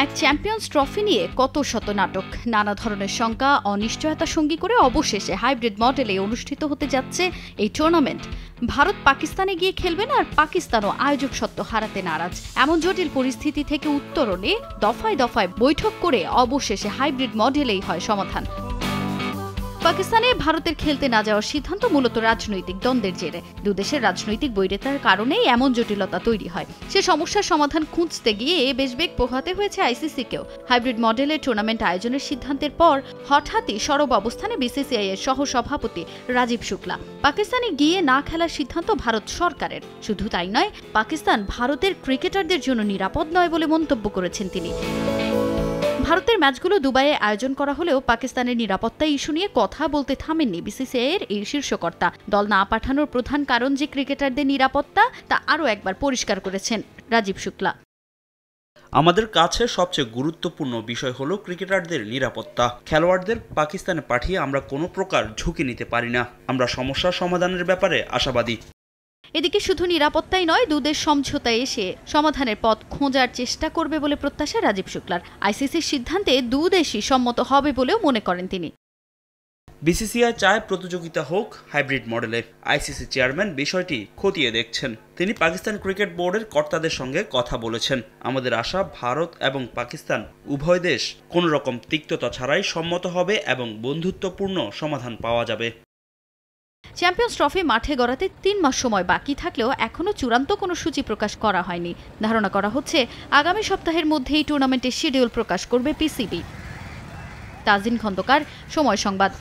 এক champions trophy নিয়ে কত শত নাটক, নানা ধরনের শঙ্কা, অনিশ্চয়তা সঙ্গী করে অবশেষে হাইব্রিড মডেলে অনুষ্ঠিত হতে যাচ্ছে এই টুর্নামেন্ট। ভারত পাকিস্তানে গিয়ে খেলবেন আর পাকিস্তানও আয়োজক সত্ত্ব হারাতে নারাজ। এমন জটিল পরিস্থিতি থেকে উত্তরণে দফায় দফায় বৈঠক করে অবশেষে হাইব্রিড মডেলেই হয় সমাধান। পাকিস্তানে ভারতের খেলতে না যাওয়ার সিদ্ধান্ত মূলত রাজনৈতিক দ্বন্দ্বের জেরে। দুদেশের রাজনৈতিক বৈরিতার কারণেই এমন জটিলতা তৈরি হয়। সে সমস্যার সমাধান খুঁজতে গিয়ে বেশ বেগ পোহাতে হয়েছে আইসিসিকেও। হাইব্রিড মডেলের টুর্নামেন্ট আয়োজনের সিদ্ধান্তের পর হঠাৎই সরব অবস্থানে বিসিসিআই এর সহ সভাপতি রাজীব শুক্লা। পাকিস্তানে গিয়ে না খেলার সিদ্ধান্ত ভারত সরকারের। শুধু তাই নয়, পাকিস্তান ভারতের ক্রিকেটারদের জন্য নিরাপদ নয় বলে মন্তব্য করেছেন তিনি। ভারতের ম্যাচগুলো দুবাইয়ে আয়োজন করা হলেও পাকিস্তানের নিরাপত্তা ইস্যু নিয়ে কথা বলতে থামেননি বিসিসিআই এর এই শীর্ষকর্তা। দল না পাঠানোর প্রধান কারণ যে ক্রিকেটারদের নিরাপত্তা, তা আরও একবার পরিষ্কার করেছেন রাজীব শুক্লা। আমাদের কাছে সবচেয়ে গুরুত্বপূর্ণ বিষয় হলো ক্রিকেটারদের নিরাপত্তা। খেলোয়াড়দের পাকিস্তানে পাঠিয়ে আমরা কোনো প্রকার ঝুঁকি নিতে পারি না। আমরা সমস্যার সমাধানের ব্যাপারে আশাবাদী। এদিকে শুধু নিরাপত্তাই নয়, দুদেশ সমঝোতায় এসে সমাধানের পথ খোঁজার চেষ্টা করবে বলে প্রত্যাশা রাজীব শুক্লার। আইসিসির সিদ্ধান্তে দুদেশই সম্মত হবে বলেও মনে করেন তিনি। বিসিসিআই চায় প্রতিযোগিতা হোক হাইব্রিড মডেলে। আইসিসি চেয়ারম্যান বিষয়টি খতিয়ে দেখছেন। তিনি পাকিস্তান ক্রিকেট বোর্ডের কর্তাদের সঙ্গে কথা বলেছেন। আমাদের আশা, ভারত এবং পাকিস্তান উভয় দেশ কোনো রকম তিক্ততা ছাড়াই সম্মত হবে এবং বন্ধুত্বপূর্ণ সমাধান পাওয়া যাবে। চ্যাম্পিয়ন্স ট্রফি মাঠে গড়াতে 3 মাস সময় বাকি থাকলেও এখনও চূড়ান্ত কোনো সূচি প্রকাশ করা হয়নি। ধারণা করা হচ্ছে আগামী সপ্তাহের মধ্যেই টুর্নামেন্টের শিডিউল প্রকাশ করবে পিসিবি। তাজিন খন্দকার, সময় সংবাদ।